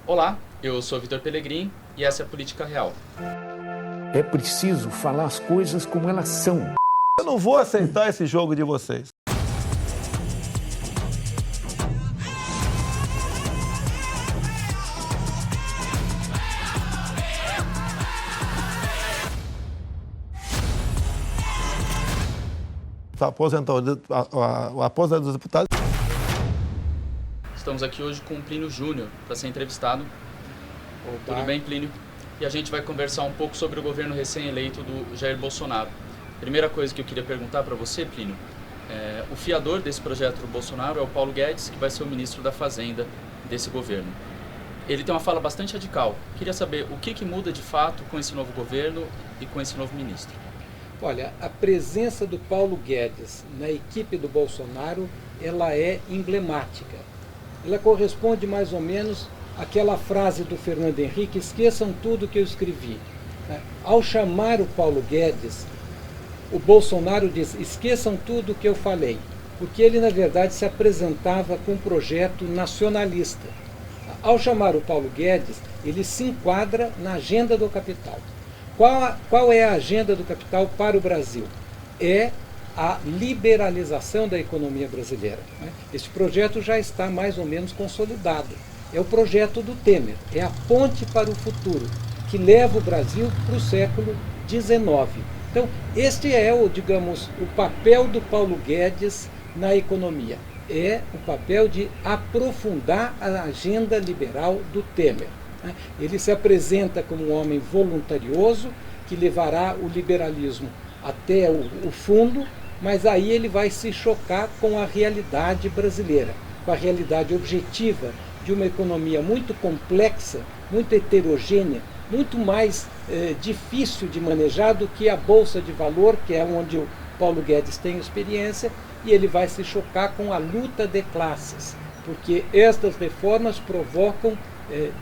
Olá, eu sou Vitor Pellegrini e essa é a Política Real. É preciso falar as coisas como elas são. Eu não vou aceitar esse jogo de vocês. A aposentadoria dos deputados. Estamos aqui hoje com o Plínio Júnior para ser entrevistado. Opa. Tudo bem, Plínio? E a gente vai conversar um pouco sobre o governo recém-eleito do Jair Bolsonaro. Primeira coisa que eu queria perguntar para você, Plínio, o fiador desse projeto do Bolsonaro é o Paulo Guedes, que vai ser o ministro da Fazenda desse governo. Ele tem uma fala bastante radical. Queria saber o que muda de fato com esse novo governo e com esse novo ministro. Olha, a presença do Paulo Guedes na equipe do Bolsonaro, ela é emblemática. Ela corresponde mais ou menos àquela frase do Fernando Henrique: esqueçam tudo que eu escrevi. Ao chamar o Paulo Guedes, o Bolsonaro diz: esqueçam tudo que eu falei, porque ele, na verdade, se apresentava com um projeto nacionalista. Ao chamar o Paulo Guedes, ele se enquadra na agenda do capital. Qual é a agenda do capital para o Brasil? É a liberalização da economia brasileira. Este projeto já está mais ou menos consolidado. É o projeto do Temer, é a ponte para o futuro, que leva o Brasil para o século XIX. Então, este é o papel do Paulo Guedes na economia. É o papel de aprofundar a agenda liberal do Temer. Ele se apresenta como um homem voluntarioso, que levará o liberalismo até o fundo, mas aí ele vai se chocar com a realidade brasileira, com a realidade objetiva de uma economia muito complexa, muito heterogênea, muito mais difícil de manejar do que a Bolsa de Valor, que é onde o Paulo Guedes tem experiência, e ele vai se chocar com a luta de classes, porque estas reformas provocam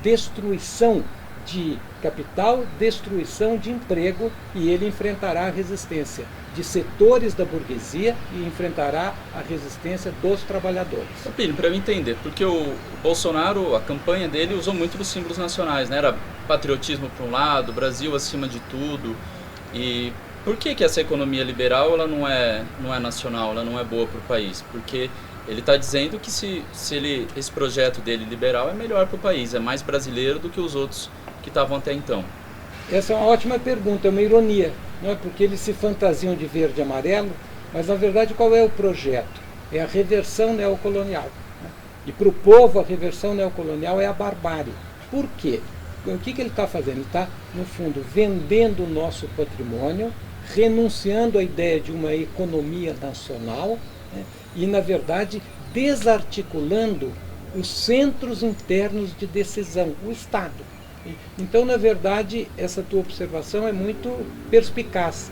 destruição de capital, destruição de emprego, e ele enfrentará a resistência de setores da burguesia e enfrentará a resistência dos trabalhadores. Plínio, para eu entender, porque o Bolsonaro, a campanha dele usou muito dos símbolos nacionais, né? Era patriotismo por um lado, Brasil acima de tudo. E por que essa economia liberal ela não é nacional, ela não é boa para o país? Porque ele está dizendo que esse projeto dele liberal é melhor para o país, é mais brasileiro do que os outros que estavam até então. Essa é uma ótima pergunta, é uma ironia, não é? Porque eles se fantasiam de verde e amarelo, mas na verdade qual é o projeto? É a reversão neocolonial. E para o povo a reversão neocolonial é a barbárie. Por quê? O que ele está fazendo? Ele está, no fundo, vendendo o nosso patrimônio, renunciando à ideia de uma economia nacional, e, na verdade, desarticulando os centros internos de decisão, o Estado. Então, na verdade, essa tua observação é muito perspicaz.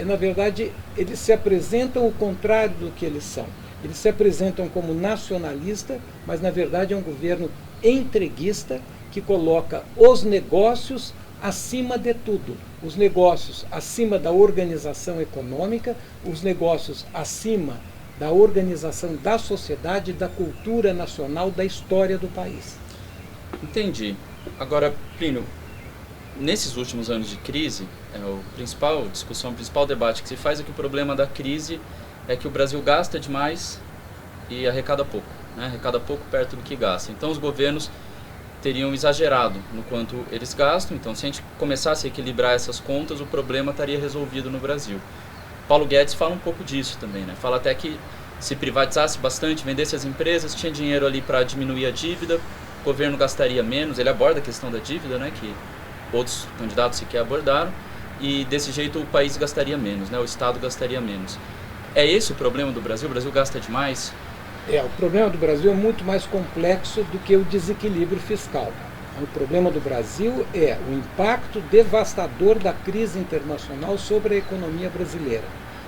Na verdade, eles se apresentam o contrário do que eles são. Eles se apresentam como nacionalista, mas, na verdade, é um governo entreguista que coloca os negócios acima de tudo. Os negócios acima da organização econômica, os negócios acima da organização da sociedade, da cultura nacional, da história do país. Entendi. Agora, Plínio, nesses últimos anos de crise, o principal debate que se faz é que o problema da crise é que o Brasil gasta demais e arrecada pouco, né? Arrecada pouco perto do que gasta. Então os governos teriam exagerado no quanto eles gastam, então se a gente começasse a equilibrar essas contas, o problema estaria resolvido no Brasil. Paulo Guedes fala um pouco disso também, né? Fala até que se privatizasse bastante, vendesse as empresas, tinha dinheiro ali para diminuir a dívida, o governo gastaria menos. Ele aborda a questão da dívida, né? Que outros candidatos sequer abordaram, e desse jeito o país gastaria menos, né? O Estado gastaria menos. É esse o problema do Brasil? O Brasil gasta demais? O problema do Brasil é muito mais complexo do que o desequilíbrio fiscal. O problema do Brasil é o impacto devastador da crise internacional sobre a economia brasileira.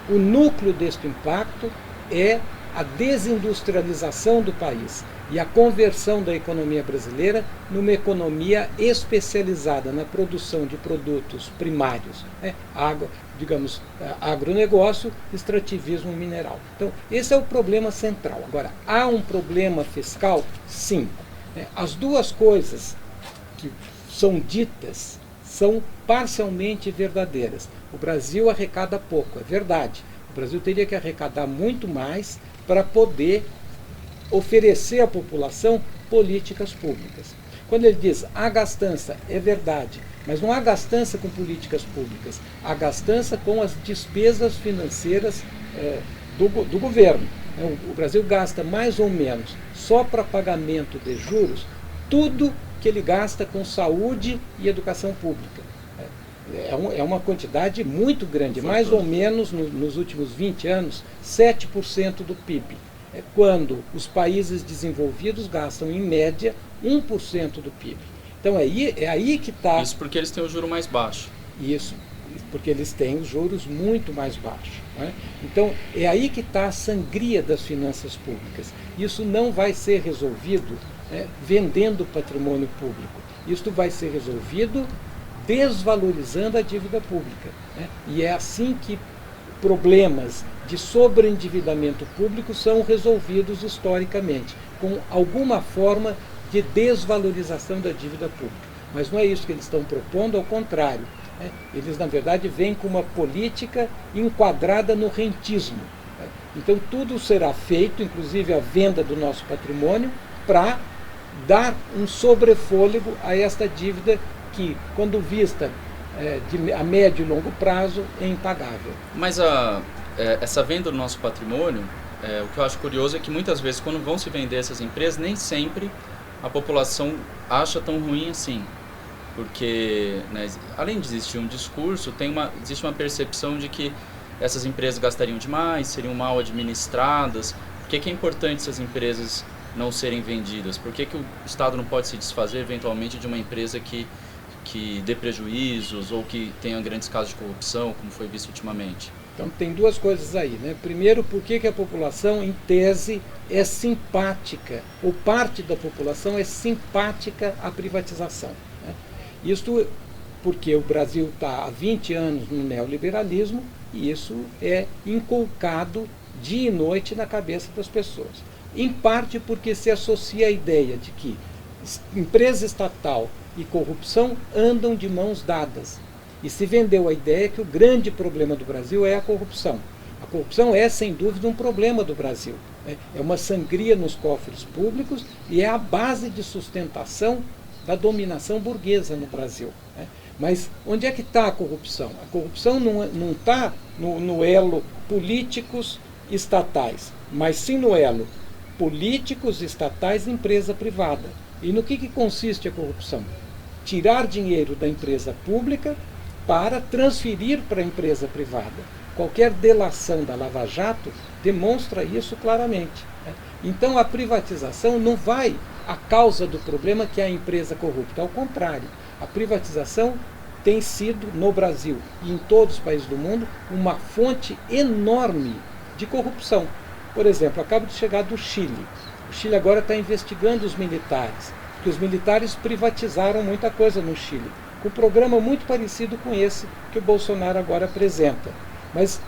O núcleo deste impacto é a desindustrialização do país e a conversão da economia brasileira numa economia especializada na produção de produtos primários, agronegócio, extrativismo mineral. Então, esse é o problema central. Agora, há um problema fiscal? Sim. As duas coisas que são ditas são parcialmente verdadeiras. O Brasil arrecada pouco, é verdade. O Brasil teria que arrecadar muito mais para poder oferecer à população políticas públicas. Quando ele diz há gastança, é verdade, mas não há gastança com políticas públicas, há gastança com as despesas financeiras do governo. O Brasil gasta mais ou menos, só para pagamento de juros, tudo que ele gasta com saúde e educação pública. É uma quantidade muito grande, mais ou menos nos últimos 20 anos, 7% do PIB. Quando os países desenvolvidos gastam, em média, 1% do PIB. Então é aí que está... Isso porque eles têm o juro mais baixo. Isso, porque eles têm os juros muito mais baixos. Né? Então é aí que está a sangria das finanças públicas. Isso não vai ser resolvido vendendo patrimônio público. Isso vai ser resolvido desvalorizando a dívida pública. Né? E é assim que problemas de sobreendividamento público são resolvidos historicamente, com alguma forma de desvalorização da dívida pública. Mas não é isso que eles estão propondo, ao contrário. Né? Eles, na verdade, vêm com uma política enquadrada no rentismo. Né? Então, tudo será feito, inclusive a venda do nosso patrimônio, para dar um sobrefôlego a esta dívida que, quando vista a médio e longo prazo, é impagável. Mas essa venda do nosso patrimônio, o que eu acho curioso é que muitas vezes, quando vão se vender essas empresas, nem sempre a população acha tão ruim assim. Porque, né, além de existir um discurso, existe uma percepção de que essas empresas gastariam demais, seriam mal administradas. Por que é importante essas empresas não serem vendidas? Por que o Estado não pode se desfazer eventualmente de uma empresa que dê prejuízos ou que tenha grandes casos de corrupção, como foi visto ultimamente? Então tem duas coisas aí, né? Primeiro, por que a população, em tese, é simpática, ou parte da população é simpática à privatização. Né? Isto porque o Brasil está há 20 anos no neoliberalismo e isso é inculcado dia e noite na cabeça das pessoas. Em parte porque se associa a ideia de que empresa estatal e corrupção andam de mãos dadas. E se vendeu a ideia que o grande problema do Brasil é a corrupção. A corrupção é, sem dúvida, um problema do Brasil. É uma sangria nos cofres públicos e é a base de sustentação da dominação burguesa no Brasil. Mas onde é que está a corrupção? A corrupção não está no elo políticos estatais, mas sim no elo políticos estatais e empresa privada. E no que consiste a corrupção? Tirar dinheiro da empresa pública para transferir para a empresa privada. Qualquer delação da Lava Jato demonstra isso claramente. Então a privatização não vai à causa do problema que é a empresa corrupta. Ao contrário, a privatização tem sido, no Brasil e em todos os países do mundo, uma fonte enorme de corrupção. Por exemplo, acabo de chegar do Chile. O Chile agora está investigando os militares, porque os militares privatizaram muita coisa no Chile, com um programa muito parecido com esse que o Bolsonaro agora apresenta. Mas,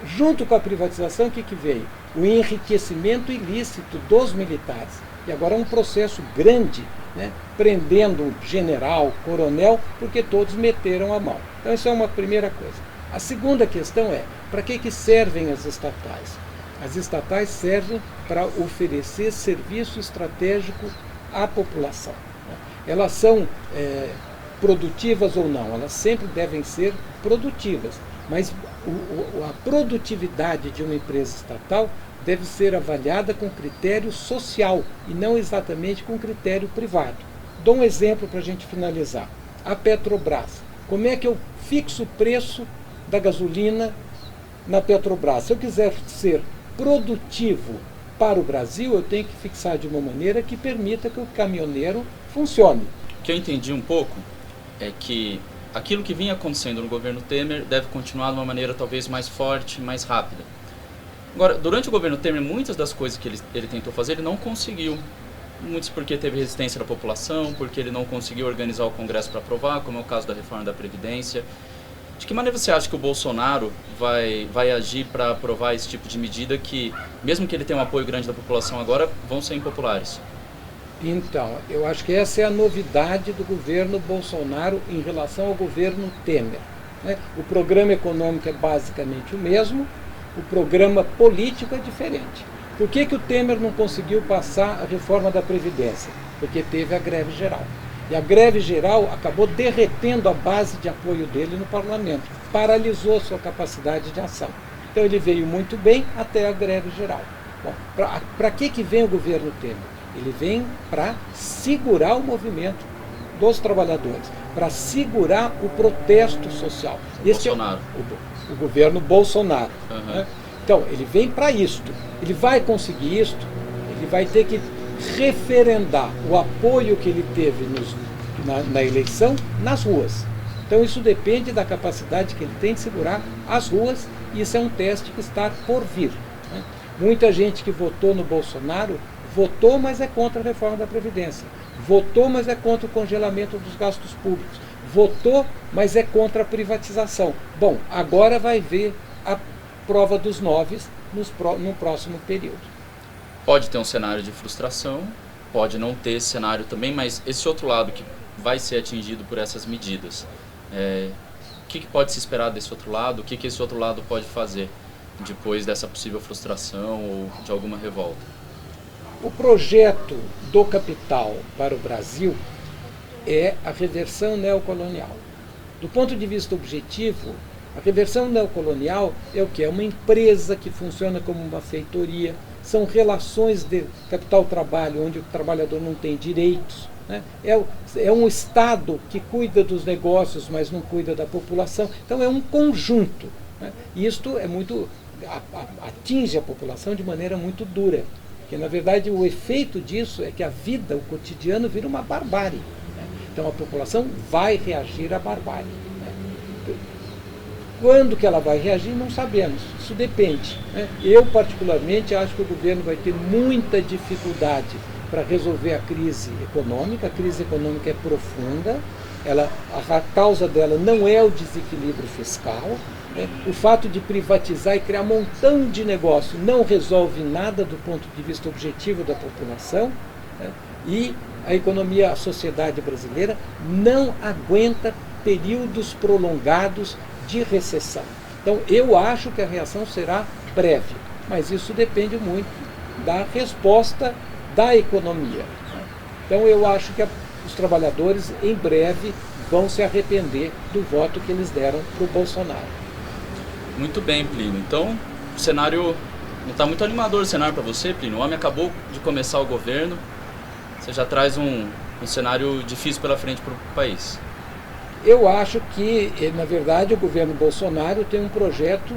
junto com a privatização, o que veio? O enriquecimento ilícito dos militares. E agora é um processo grande, né, prendendo general, coronel, porque todos meteram a mão. Então, essa é uma primeira coisa. A segunda questão é, para que servem as estatais? As estatais servem para oferecer serviço estratégico à população. Elas são produtivas ou não, elas sempre devem ser produtivas, mas a produtividade de uma empresa estatal deve ser avaliada com critério social e não exatamente com critério privado. Dou um exemplo para a gente finalizar. A Petrobras. Como é que eu fixo o preço da gasolina na Petrobras? Se eu quiser ser produtivo para o Brasil, eu tenho que fixar de uma maneira que permita que o caminhoneiro funcione. O que eu entendi um pouco é que aquilo que vinha acontecendo no governo Temer deve continuar de uma maneira talvez mais forte, mais rápida. Agora, durante o governo Temer, muitas das coisas que ele tentou fazer, ele não conseguiu. Muitos porque teve resistência da população, porque ele não conseguiu organizar o Congresso para aprovar, como é o caso da reforma da Previdência. De que maneira você acha que o Bolsonaro vai agir para aprovar esse tipo de medida que, mesmo que ele tenha um apoio grande da população agora, vão ser impopulares? Então, eu acho que essa é a novidade do governo Bolsonaro em relação ao governo Temer, né? O programa econômico é basicamente o mesmo, o programa político é diferente. Por que o Temer não conseguiu passar a reforma da Previdência? Porque teve a greve geral. E a greve geral acabou derretendo a base de apoio dele no parlamento, paralisou sua capacidade de ação. Então ele veio muito bem até a greve geral. Bom, para que vem o governo Temer? Ele vem para segurar o movimento dos trabalhadores, para segurar o protesto social. Bolsonaro. O governo Bolsonaro. Uhum. Né? Então, ele vem para isto. Ele vai conseguir isto, ele vai ter que referendar o apoio que ele teve na eleição nas ruas. Então, isso depende da capacidade que ele tem de segurar as ruas, e isso é um teste que está por vir. Né? Muita gente que votou no Bolsonaro votou, mas é contra a reforma da Previdência. Votou, mas é contra o congelamento dos gastos públicos. Votou, mas é contra a privatização. Bom, agora vai ver a prova dos 9 no próximo período. Pode ter um cenário de frustração, pode não ter esse cenário também, mas esse outro lado que vai ser atingido por essas medidas, o que pode se esperar desse outro lado? O que esse outro lado pode fazer depois dessa possível frustração ou de alguma revolta? O projeto do capital para o Brasil é a reversão neocolonial. Do ponto de vista objetivo, a reversão neocolonial é o que? É uma empresa que funciona como uma feitoria, são relações de capital-trabalho onde o trabalhador não tem direitos, né? É um Estado que cuida dos negócios, mas não cuida da população. Então é um conjunto, né? E isto é muito, atinge a população de maneira muito dura. Porque, na verdade, o efeito disso é que a vida, o cotidiano, vira uma barbárie. Né? Então, a população vai reagir à barbárie. Né? Quando que ela vai reagir, não sabemos. Isso depende. Né? Eu, particularmente, acho que o governo vai ter muita dificuldade para resolver a crise econômica. A crise econômica é profunda. A causa dela não é o desequilíbrio fiscal. O fato de privatizar e criar um montão de negócio não resolve nada do ponto de vista objetivo da população, né? E a economia, a sociedade brasileira não aguenta períodos prolongados de recessão. Então, eu acho que a reação será breve, mas isso depende muito da resposta da economia. Né? Então, eu acho que os trabalhadores, em breve, vão se arrepender do voto que eles deram para o Bolsonaro. Muito bem, Plínio. Então, o cenário não está muito animador, o cenário para você, Plínio. O homem acabou de começar o governo, você já traz um cenário difícil pela frente para o país. Eu acho que, na verdade, o governo Bolsonaro tem um projeto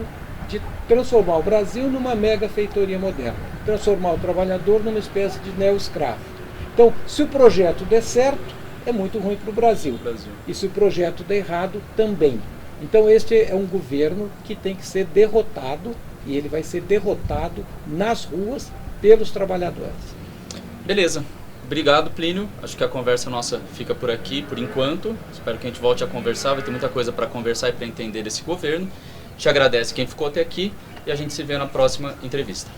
de transformar o Brasil numa mega feitoria moderna, transformar o trabalhador numa espécie de neo-escravo. Então, se o projeto der certo, é muito ruim para o Brasil. E se o projeto der errado, também. Então este é um governo que tem que ser derrotado, e ele vai ser derrotado nas ruas pelos trabalhadores. Beleza. Obrigado, Plínio. Acho que a conversa nossa fica por aqui, por enquanto. Espero que a gente volte a conversar, vai ter muita coisa para conversar e para entender desse governo. Te agradece quem ficou até aqui e a gente se vê na próxima entrevista.